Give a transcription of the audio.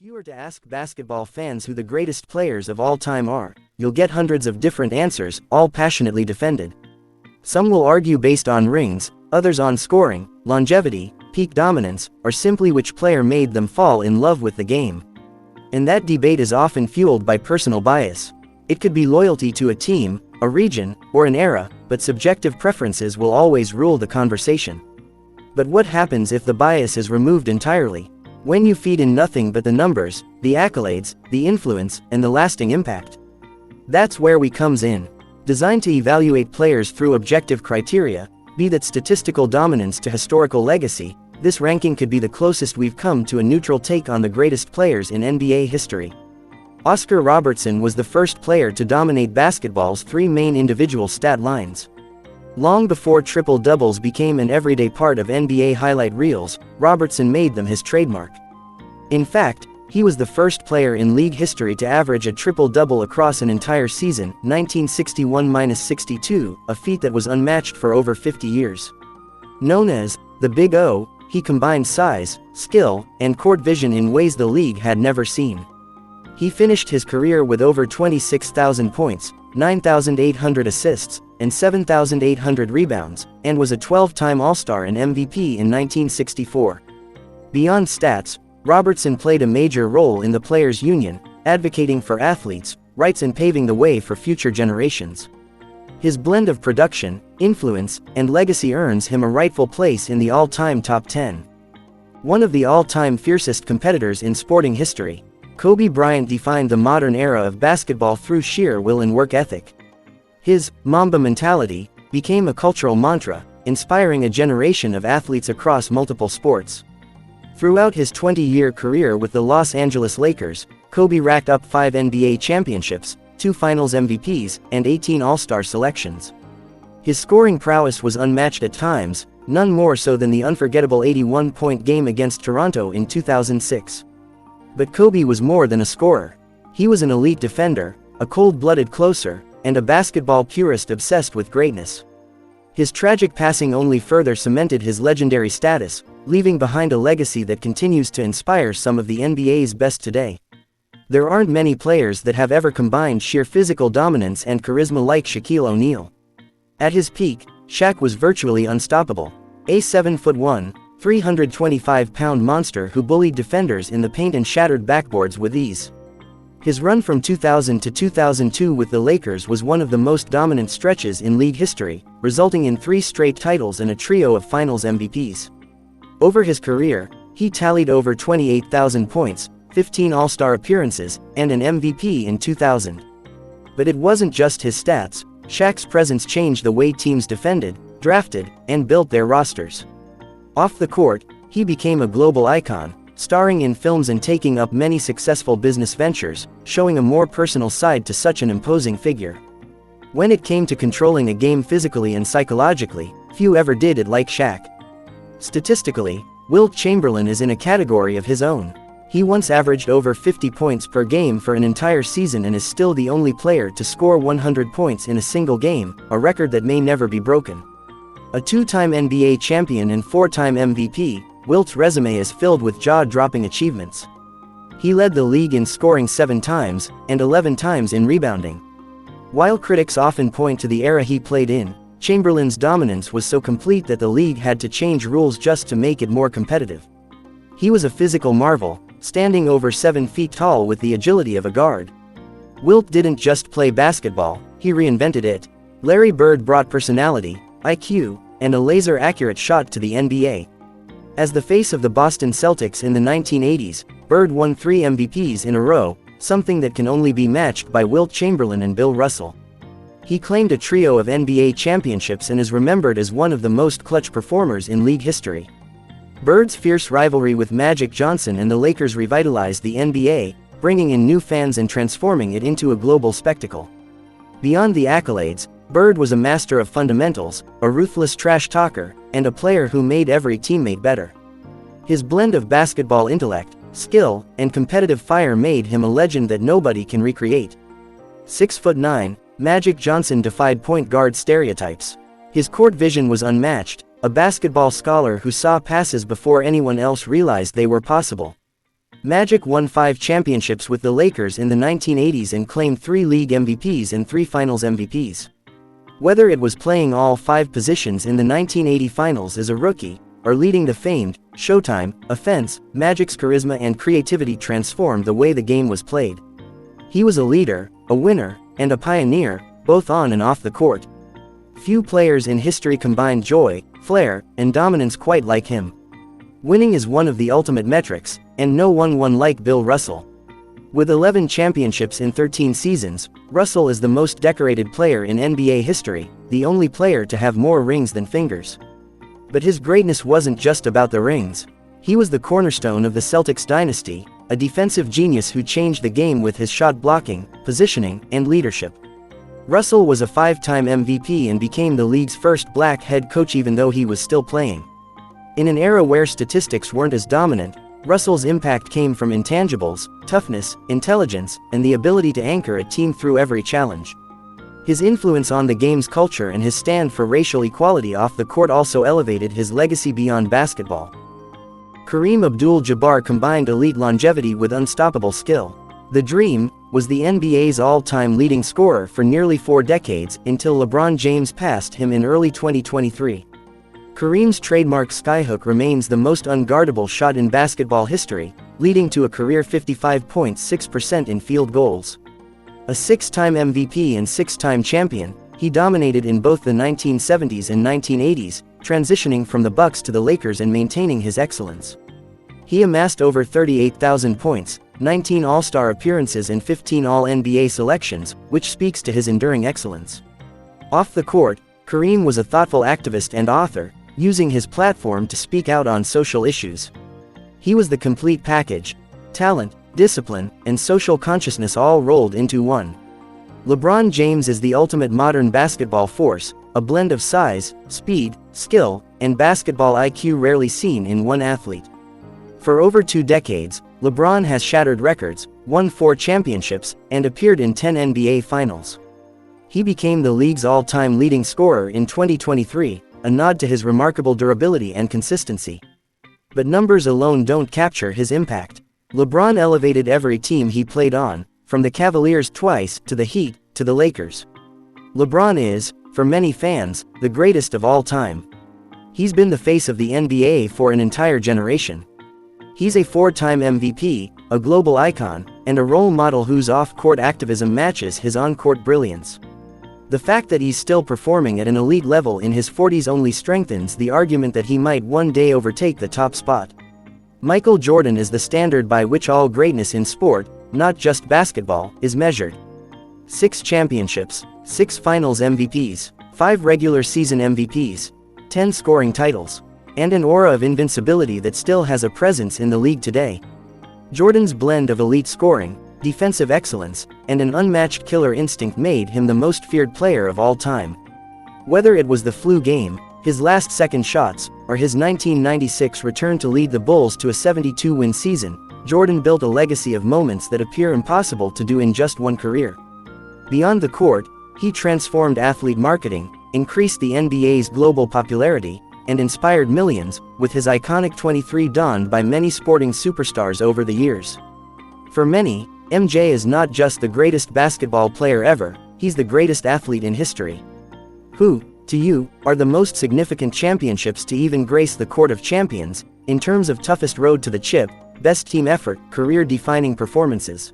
you were to ask basketball fans who the greatest players of all time are, you'll get hundreds of different answers, all passionately defended. Some will argue based on rings, others on scoring, longevity, peak dominance, or simply which player made them fall in love with the game. And that debate is often fueled by personal bias. It could be loyalty to a team, a region, or an era, but subjective preferences will always rule the conversation. But what happens if the bias is removed entirely? When you feed in nothing but the numbers, the accolades, the influence, and the lasting impact. That's where we comes in. Designed to evaluate players through objective criteria, be that statistical dominance to historical legacy, this ranking could be the closest we've come to a neutral take on the greatest players in NBA history. Oscar Robertson was the first player to dominate basketball's three main individual stat lines. Long before triple-doubles became an everyday part of NBA highlight reels, Robertson made them his trademark. In fact, he was the first player in league history to average a triple-double across an entire season, 1961-62, a feat that was unmatched for over 50 years. Known as the Big O, he combined size, skill, and court vision in ways the league had never seen. He finished his career with over 26,000 points, 9,800 assists, and 7,800 rebounds, and was a 12-time All-Star and MVP in 1964. Beyond stats, Robertson played a major role in the Players' Union, advocating for athletes' rights and paving the way for future generations. His blend of production, influence, and legacy earns him a rightful place in the all-time top 10. One of the all-time fiercest competitors in sporting history, Kobe Bryant defined the modern era of basketball through sheer will and work ethic. His Mamba mentality became a cultural mantra, inspiring a generation of athletes across multiple sports. Throughout his 20-year career with the Los Angeles Lakers, Kobe racked up 5 NBA championships, 2 Finals MVPs, and 18 All-Star selections. His scoring prowess was unmatched at times, none more so than the unforgettable 81-point game against Toronto in 2006. But Kobe was more than a scorer. He was an elite defender, a cold-blooded closer, and a basketball purist obsessed with greatness. His tragic passing only further cemented his legendary status, leaving behind a legacy that continues to inspire some of the NBA's best today. There aren't many players that have ever combined sheer physical dominance and charisma like Shaquille O'Neal. At his peak, Shaq was virtually unstoppable, a 7'1", 325-pound monster who bullied defenders in the paint and shattered backboards with ease. His run from 2000 to 2002 with the Lakers was one of the most dominant stretches in league history, resulting in 3 straight titles and a trio of Finals MVPs. Over his career, he tallied over 28,000 points, 15 All-Star appearances, and an MVP in 2000. But it wasn't just his stats. Shaq's presence changed the way teams defended, drafted, and built their rosters. Off the court, he became a global icon, starring in films and taking up many successful business ventures, showing a more personal side to such an imposing figure. When it came to controlling a game physically and psychologically, few ever did it like Shaq. Statistically, Wilt Chamberlain is in a category of his own. He once averaged over 50 points per game for an entire season and is still the only player to score 100 points in a single game, a record that may never be broken. A 2-time NBA champion and 4-time MVP, Wilt's resume is filled with jaw-dropping achievements. He led the league in scoring 7 times, and 11 times in rebounding. While critics often point to the era he played in, Chamberlain's dominance was so complete that the league had to change rules just to make it more competitive. He was a physical marvel, standing over 7 feet tall with the agility of a guard. Wilt didn't just play basketball, he reinvented it. Larry Bird brought personality, IQ, and a laser-accurate shot to the NBA. As the face of the Boston Celtics in the 1980s, Bird won 3 MVPs in a row, something that can only be matched by Wilt Chamberlain and Bill Russell. He claimed a trio of NBA championships and is remembered as one of the most clutch performers in league history. Bird's fierce rivalry with Magic Johnson and the Lakers revitalized the NBA, bringing in new fans and transforming it into a global spectacle. Beyond the accolades, Bird was a master of fundamentals, a ruthless trash talker, and a player who made every teammate better. His blend of basketball intellect, skill, and competitive fire made him a legend that nobody can recreate. 6'9", Magic Johnson defied point guard stereotypes. His court vision was unmatched, a basketball scholar who saw passes before anyone else realized they were possible. Magic won 5 championships with the Lakers in the 1980s and claimed 3 league MVPs and 3 finals MVPs. Whether it was playing all 5 positions in the 1980 finals as a rookie, or leading the famed Showtime offense, Magic's charisma and creativity transformed the way the game was played. He was a leader, a winner, and a pioneer, both on and off the court. Few players in history combined joy, flair, and dominance quite like him. Winning is one of the ultimate metrics, and no one won like Bill Russell. With 11 championships in 13 seasons, Russell is the most decorated player in NBA history, the only player to have more rings than fingers. But his greatness wasn't just about the rings. He was the cornerstone of the Celtics dynasty, a defensive genius who changed the game with his shot blocking, positioning, and leadership. Russell was a 5-time MVP and became the league's first black head coach even though he was still playing. In an era where statistics weren't as dominant, Russell's impact came from intangibles, toughness, intelligence, and the ability to anchor a team through every challenge. His influence on the game's culture and his stand for racial equality off the court also elevated his legacy beyond basketball. Kareem Abdul-Jabbar combined elite longevity with unstoppable skill. The Dream was the NBA's all-time leading scorer for nearly 4 decades until LeBron James passed him in early 2023. Kareem's trademark skyhook remains the most unguardable shot in basketball history, leading to a career 55.6% in field goals. A 6-time MVP and 6-time champion, he dominated in both the 1970s and 1980s, transitioning from the Bucks to the Lakers and maintaining his excellence. He amassed over 38,000 points, 19 All-Star appearances and 15 All-NBA selections, which speaks to his enduring excellence. Off the court, Kareem was a thoughtful activist and author, using his platform to speak out on social issues. He was the complete package: talent, discipline, and social consciousness all rolled into one. LeBron James is the ultimate modern basketball force, a blend of size, speed, skill, and basketball IQ rarely seen in one athlete. For over 2 decades, LeBron has shattered records, won 4 championships, and appeared in 10 NBA Finals. He became the league's all-time leading scorer in 2023, a nod to his remarkable durability and consistency. But numbers alone don't capture his impact. LeBron elevated every team he played on, from the Cavaliers twice to the Heat to the Lakers. LeBron is, for many fans, the greatest of all time. He's been the face of the NBA for an entire generation. He's a 4-time MVP, a global icon, and a role model whose off-court activism matches his on-court brilliance. The fact that he's still performing at an elite level in his 40s only strengthens the argument that he might one day overtake the top spot. Michael Jordan is the standard by which all greatness in sport, not just basketball, is measured. 6 championships, 6 finals MVPs, 5 regular season MVPs, 10 scoring titles, and an aura of invincibility that still has a presence in the league today. Jordan's blend of elite scoring, defensive excellence, and an unmatched killer instinct made him the most feared player of all time. Whether it was the flu game, his last-second shots, or his 1996 return to lead the Bulls to a 72-win season, Jordan built a legacy of moments that appear impossible to do in just one career. Beyond the court, he transformed athlete marketing, increased the NBA's global popularity, and inspired millions, with his iconic 23 donned by many sporting superstars over the years. For many, MJ is not just the greatest basketball player ever, he's the greatest athlete in history. Who, to you, are the most significant championships to even grace the court of champions, in terms of toughest road to the chip, best team effort, career-defining performances?